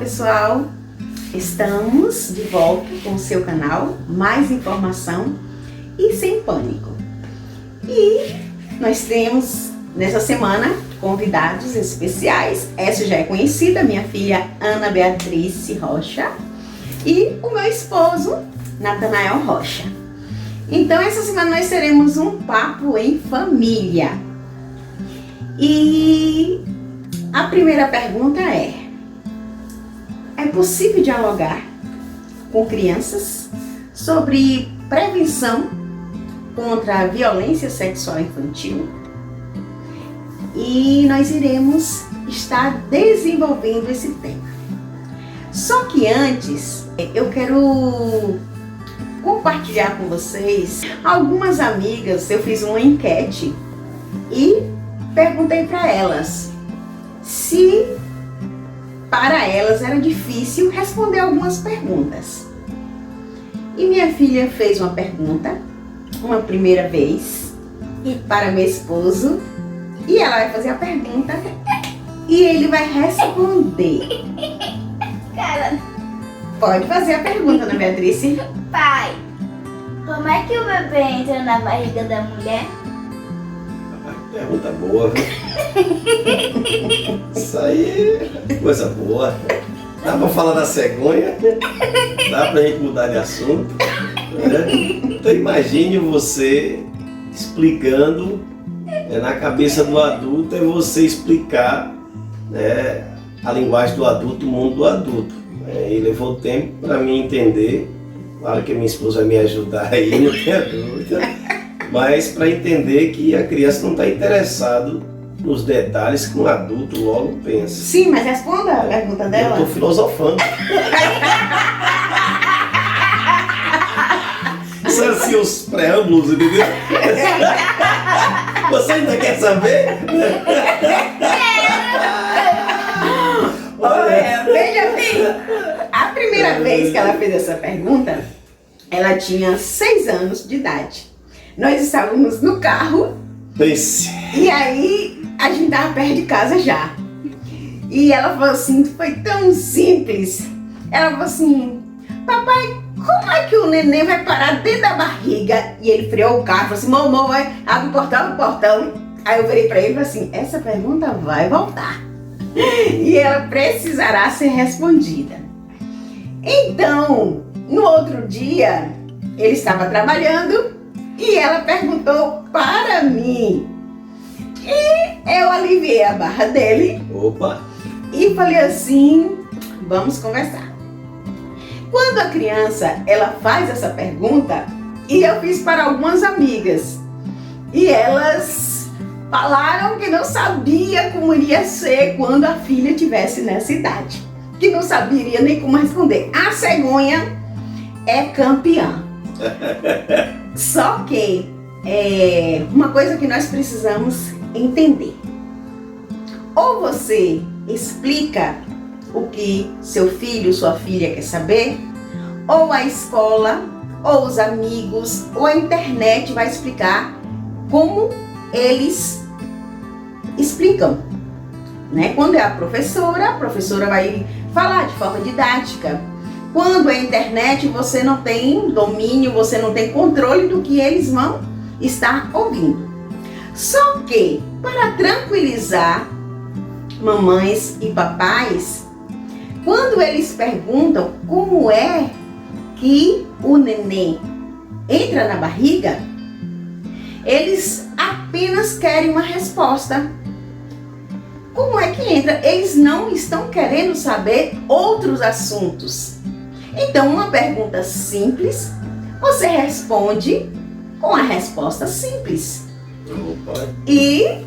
pessoal, estamos de volta com o seu canal Mais Informação e Sem Pânico. E nós temos nessa semana convidados especiais. Essa já é conhecida, minha filha Ana Beatriz Rocha e o meu esposo Natanael Rocha. Então essa semana nós teremos um papo em família. E a primeira pergunta é possível dialogar com crianças sobre prevenção contra a violência sexual infantil? E nós iremos estar desenvolvendo esse tema. Só que antes, eu quero compartilhar com vocês algumas amigas. Eu fiz uma enquete e perguntei para elas se para elas era difícil responder algumas perguntas. E minha filha fez uma pergunta, uma primeira vez, e para meu esposo, e ela vai fazer a pergunta e ele vai responder. Cara, pode fazer a pergunta, Ana Beatriz. pai, como é que o bebê entra na barriga da mulher? Pergunta boa, viu? Isso aí é coisa boa. Dá pra falar da cegonha? Dá pra gente mudar de assunto? Né? Então imagine você explicando, na cabeça do adulto, é você explicar, né, a linguagem do adulto, o mundo do adulto. E levou tempo para mim entender. Claro que a minha esposa vai me ajudar aí, não tenha dúvida. Mas para entender que a criança não está interessada nos detalhes que um adulto logo pensa. Sim, mas responda a pergunta dela. Eu estou filosofando. São assim os preâmbulos, entendeu? Você ainda quer saber? Olha, veja bem, a primeira vez que ela fez essa pergunta, ela tinha 6 anos de idade. Nós estávamos no carro. Pense. E aí a gente estava perto de casa já. E ela falou assim, foi tão simples. Ela falou assim, papai, como é que o neném vai parar dentro da barriga? E ele freou o carro, falou assim, mamãe, vai, abre o portão. Aí eu virei para ele e falei assim, essa pergunta vai voltar. E ela precisará ser respondida. Então, no outro dia, ele estava trabalhando e ela perguntou para mim. E eu aliviei a barra dele. Opa! E falei assim, vamos conversar. Quando a criança, ela faz essa pergunta, e eu fiz para algumas amigas, e elas falaram que não sabia como iria ser quando a filha tivesse nessa idade. Que não saberia nem como responder. A cegonha é campeã. Só que uma coisa que nós precisamos entender. Ou você explica o que seu filho, sua filha quer saber, ou a escola, ou os amigos, ou a internet vai explicar como eles explicam. Né? Quando é a professora vai falar de forma didática. Quando é a internet, você não tem domínio, você não tem controle do que eles vão estar ouvindo. Só que, para tranquilizar mamães e papais, quando eles perguntam como é que o neném entra na barriga, eles apenas querem uma resposta. Como é que entra? Eles não estão querendo saber outros assuntos. Então, uma pergunta simples, você responde com a resposta simples. Opa. E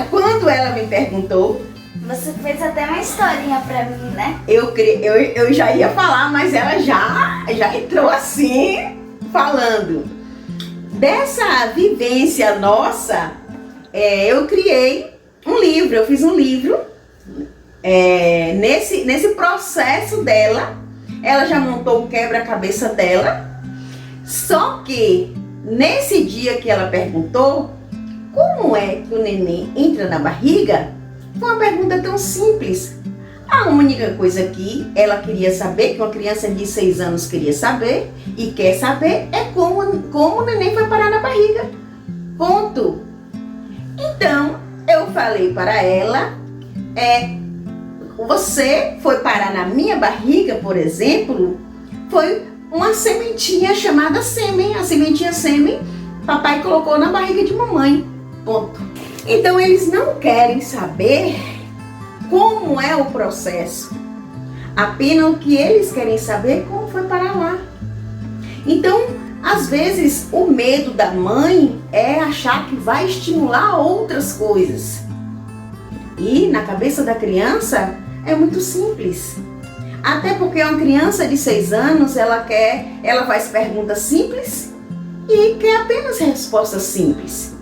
quando ela me perguntou, Você fez até uma historinha pra mim, né? eu já ia falar, mas ela já entrou assim, falando. Dessa vivência nossa, eu criei um livro, eu fiz um livro. Nesse processo dela, ela já montou o quebra-cabeça dela. Só que, nesse dia que ela perguntou, como é que o neném entra na barriga? Foi uma pergunta tão simples. A única coisa que ela queria saber, que uma criança de 6 anos queria saber e quer saber, é como o neném foi parar na barriga. Ponto. Então, eu falei para ela, você foi parar na minha barriga, por exemplo, foi uma sementinha chamada sêmen, a sementinha sêmen, papai colocou na barriga de mamãe. Ponto. Então, eles não querem saber como é o processo. Apenas o que eles querem saber é como foi parar lá. Então, às vezes, o medo da mãe é achar que vai estimular outras coisas. E na cabeça da criança é muito simples. Até porque uma criança de 6 anos, ela faz perguntas simples e quer apenas respostas simples.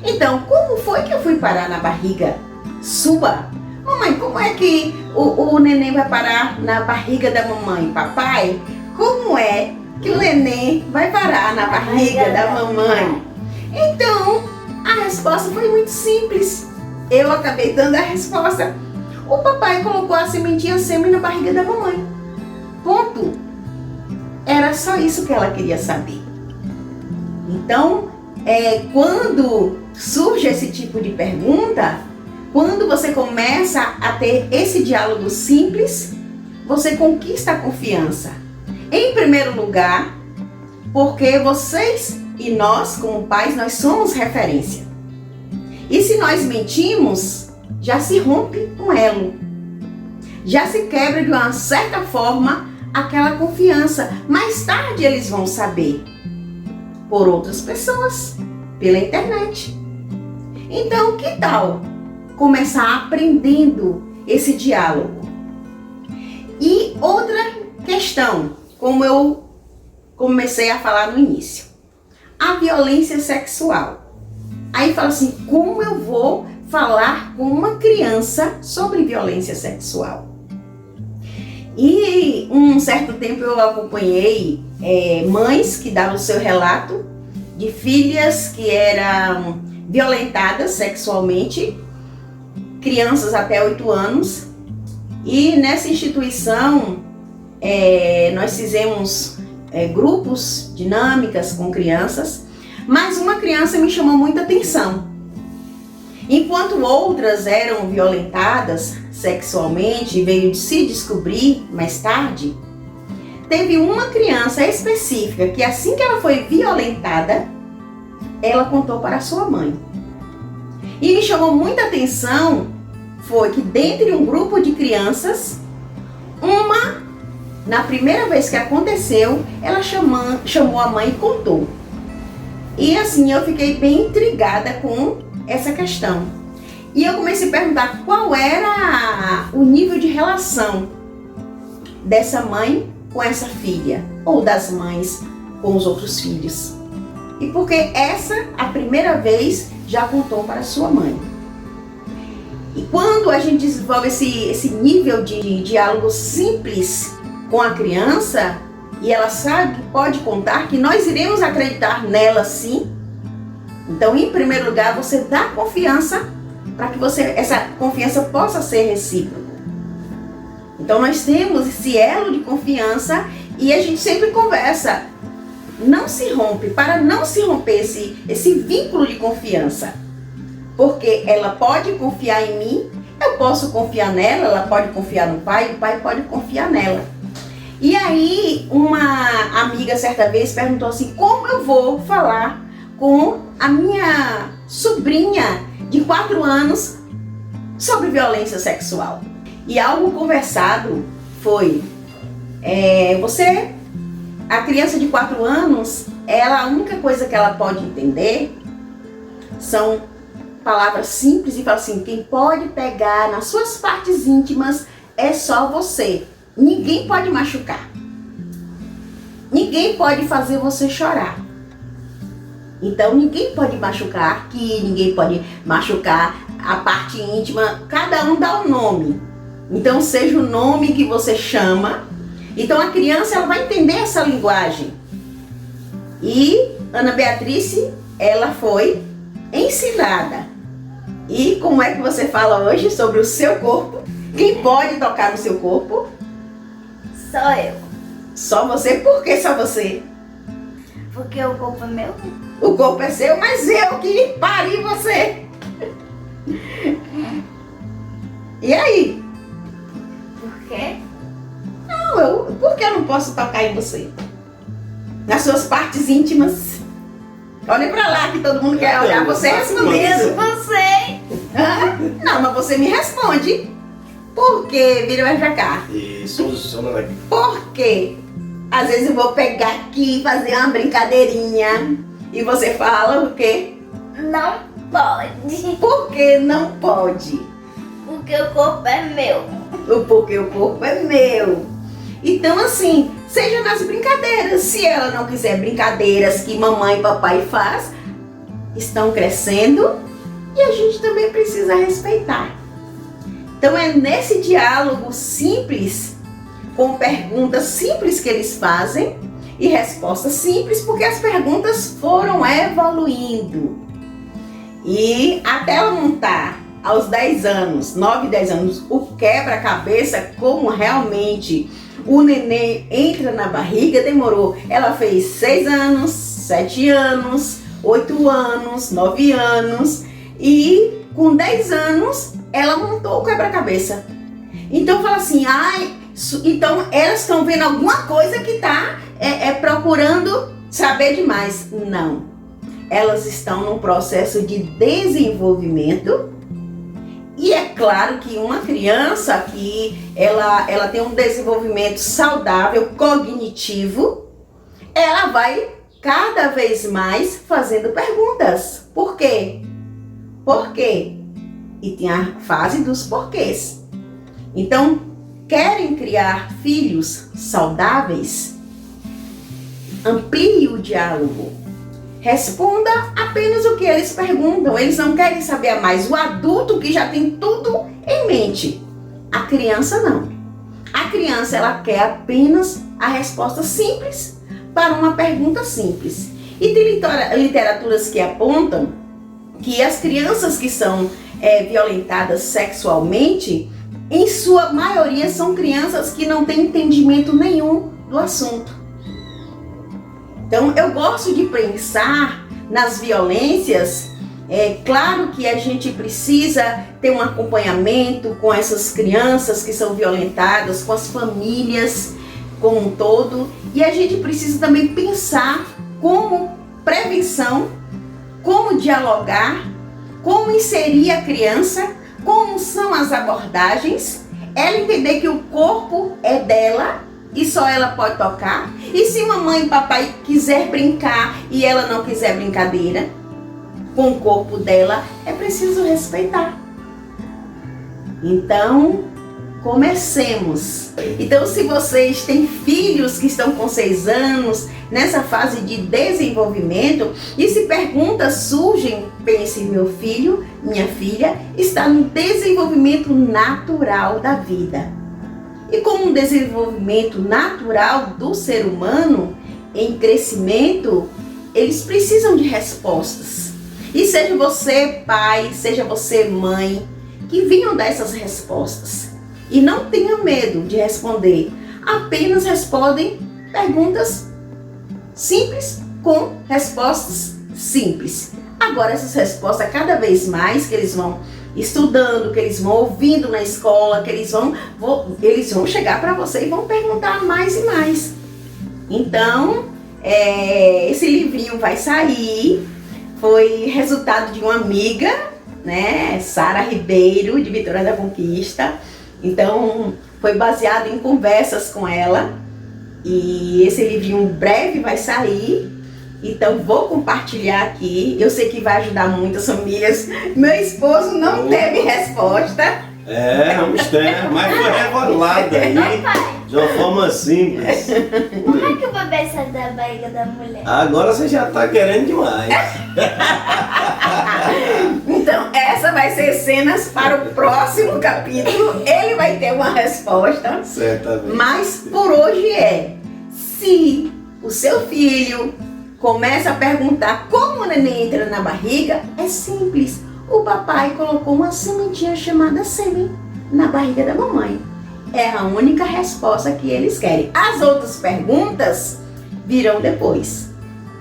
Então, como foi que eu fui parar na barriga sua? Mamãe, como é que o neném vai parar na barriga da mamãe? Papai, como é que o neném vai parar na barriga da mamãe? Então, a resposta foi muito simples. Eu acabei dando a resposta. O papai colocou a sementinha sêmen na barriga da mamãe. Ponto. Era só isso que ela queria saber. Então, quando surge esse tipo de pergunta, quando você começa a ter esse diálogo simples, você conquista a confiança. Em primeiro lugar, porque vocês e nós, como pais, nós somos referência. E se nós mentimos, já se rompe um elo. Já se quebra de uma certa forma aquela confiança. Mais tarde eles vão saber. Por outras pessoas, pela internet. Então, que tal começar aprendendo esse diálogo? E outra questão, como eu comecei a falar no início, a violência sexual. Aí fala assim, como eu vou falar com uma criança sobre violência sexual? E um certo tempo eu acompanhei mães que davam o seu relato de filhas que eram violentadas sexualmente, crianças até 8 anos. E nessa instituição nós fizemos grupos, dinâmicas com crianças, mas uma criança me chamou muita atenção. Enquanto outras eram violentadas sexualmente e veio de se descobrir mais tarde, teve uma criança específica que assim que ela foi violentada, ela contou para a sua mãe. E me chamou muita atenção foi que dentre um grupo de crianças, na primeira vez que aconteceu, ela chamou a mãe e contou. E assim eu fiquei bem intrigada com essa questão. E eu comecei a perguntar qual era o nível de relação dessa mãe com essa filha, ou das mães com os outros filhos. E porque essa, a primeira vez, já contou para sua mãe. E quando a gente desenvolve esse nível de diálogo simples com a criança, e ela sabe que pode contar, que nós iremos acreditar nela sim. Então, em primeiro lugar, você dá confiança para que essa confiança possa ser recíproca. Então, nós temos esse elo de confiança e a gente sempre conversa. Não se rompe, para não se romper esse vínculo de confiança. Porque ela pode confiar em mim, eu posso confiar nela, ela pode confiar no pai, o pai pode confiar nela. E aí, uma amiga certa vez perguntou assim, como eu vou falar com a minha sobrinha de 4 anos sobre violência sexual? E algo conversado foi, a criança de 4 anos, a única coisa que ela pode entender são palavras simples e fala assim, quem pode pegar nas suas partes íntimas é só você. Ninguém pode machucar. Ninguém pode fazer você chorar. Então ninguém pode machucar aqui, ninguém pode machucar a parte íntima. Cada um dá um nome. Então seja o nome que você chama. Então a criança ela vai entender essa linguagem. E Ana Beatrice, ela foi ensinada. E como é que você fala hoje sobre o seu corpo? Quem pode tocar no seu corpo? Sou eu. Só você? Por que só você? Porque o corpo é meu. O corpo é seu, mas eu que pari você. E aí? Por quê? Não, por que eu não posso tocar em você? Nas suas partes íntimas. Olha pra lá que todo mundo quer olhar você respondendo. Você. Hã? Não, mas você me responde. Por que? Vira mais pra cá. Isso, posiciona aqui. Por quê? Às vezes eu vou pegar aqui e fazer uma brincadeirinha. E você fala o quê? Não pode. Por que não pode? Porque o corpo é meu. Porque o corpo é meu. Então assim, seja nas brincadeiras. Se ela não quiser brincadeiras que mamãe e papai faz, estão crescendo e a gente também precisa respeitar. Então é nesse diálogo simples, com perguntas simples que eles fazem e respostas simples, porque as perguntas foram evoluindo. E até ela montar aos 10 anos, 9, 10 anos, o quebra-cabeça, como realmente o neném entra na barriga, demorou. Ela fez 6 anos, 7 anos, 8 anos, 9 anos e com 10 anos ela montou o quebra-cabeça. Então fala assim, então elas estão vendo alguma coisa que está procurando saber demais. Não, elas estão num processo de desenvolvimento. E é claro que uma criança que ela tem um desenvolvimento saudável, cognitivo, ela vai cada vez mais fazendo perguntas. Por quê? Por quê? E tem a fase dos porquês. Então, querem criar filhos saudáveis? Amplie o diálogo. Responda apenas o que eles perguntam. Eles não querem saber a mais. O adulto que já tem tudo em mente. A criança não. A criança ela quer apenas a resposta simples para uma pergunta simples. E tem literaturas que apontam que as crianças que são violentadas sexualmente, em sua maioria são crianças que não têm entendimento nenhum do assunto. Então, eu gosto de pensar nas violências. É claro que a gente precisa ter um acompanhamento com essas crianças que são violentadas, com as famílias como um todo. E a gente precisa também pensar como prevenção, como dialogar, como inserir a criança, como são as abordagens, ela entender que o corpo é dela e só ela pode tocar. E se mamãe e papai quiser brincar e ela não quiser brincadeira com o corpo dela, é preciso respeitar. Então, comecemos. Então, se vocês têm filhos que estão com 6 anos, nessa fase de desenvolvimento, e se perguntas surgem, pense, meu filho, minha filha, está no desenvolvimento natural da vida. E como um desenvolvimento natural do ser humano, em crescimento, eles precisam de respostas. E seja você pai, seja você mãe, que venham dar essas respostas. E não tenha medo de responder. Apenas respondem perguntas simples com respostas simples. Agora essas respostas, cada vez mais que eles vão estudando, que eles vão ouvindo na escola, que eles vão chegar para você e vão perguntar mais e mais. Então, esse livrinho vai sair. Foi resultado de uma amiga, né, Sara Ribeiro, de Vitória da Conquista. Então, foi baseado em conversas com ela. E esse livrinho breve vai sair. Então, vou compartilhar aqui. Eu sei que vai ajudar muitas famílias. Meu esposo não teve resposta. Vamos ter, mas foi revelada aí de uma forma simples. Como é que o bebê sai da barriga da mulher? Agora você já está querendo demais. Então, essa vai ser cenas para o próximo capítulo. Ele vai ter uma resposta. Certamente. Mas por hoje se o seu filho começa a perguntar como o neném entra na barriga, é simples. O papai colocou uma sementinha chamada sêmen. na barriga da mamãe. É a única resposta que eles querem. As outras perguntas virão depois.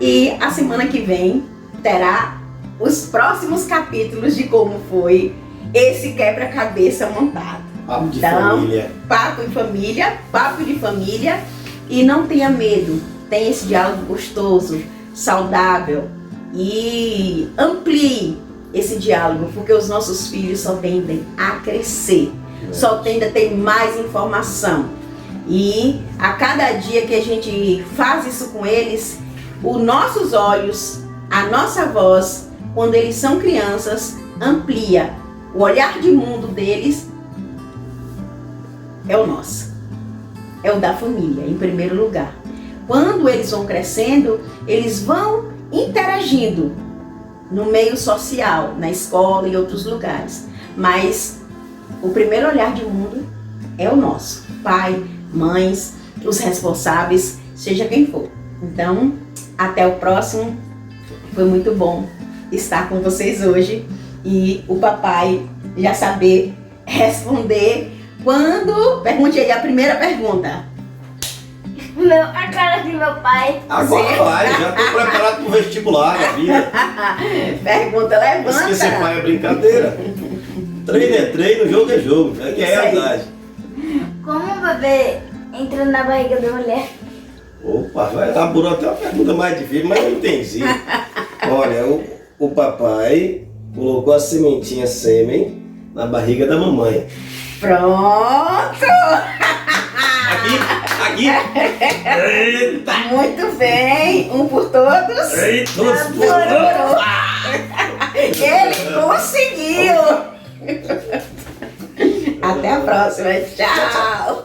E a semana que vem terá os próximos capítulos de como foi esse quebra-cabeça montado. Papo de Então, família. Papo de família. E não tenha medo, tenha esse diálogo gostoso, saudável e amplie esse diálogo, porque os nossos filhos só tendem a crescer, só tendem a ter mais informação. E a cada dia que a gente faz isso com eles, os nossos olhos, a nossa voz, quando eles são crianças, amplia. O olhar de mundo deles é o nosso, é o da família, em primeiro lugar. Quando eles vão crescendo, eles vão interagindo no meio social, na escola e outros lugares. Mas o primeiro olhar de mundo é o nosso. Pai, mães, os responsáveis, seja quem for. Então, até o próximo. Foi muito bom estar com vocês hoje e o papai já saber responder quando... Pergunte aí a primeira pergunta. A cara de meu pai. Agora vai, já tô preparado pro vestibular da vida. Pergunta, levanta. Esquecer pai é brincadeira. Treino é treino, jogo é jogo. É que é a realidade. Como o bebê entra na barriga da mulher? Opa, vai elaborar até uma pergunta mais difícil, mas eu entendi. Olha, o papai colocou a sementinha sêmen na barriga da mamãe. Pronto! Aqui. Eita! Muito bem! Um por todos. Eita, todos por Adorou. Ele conseguiu! Até a próxima. Tchau!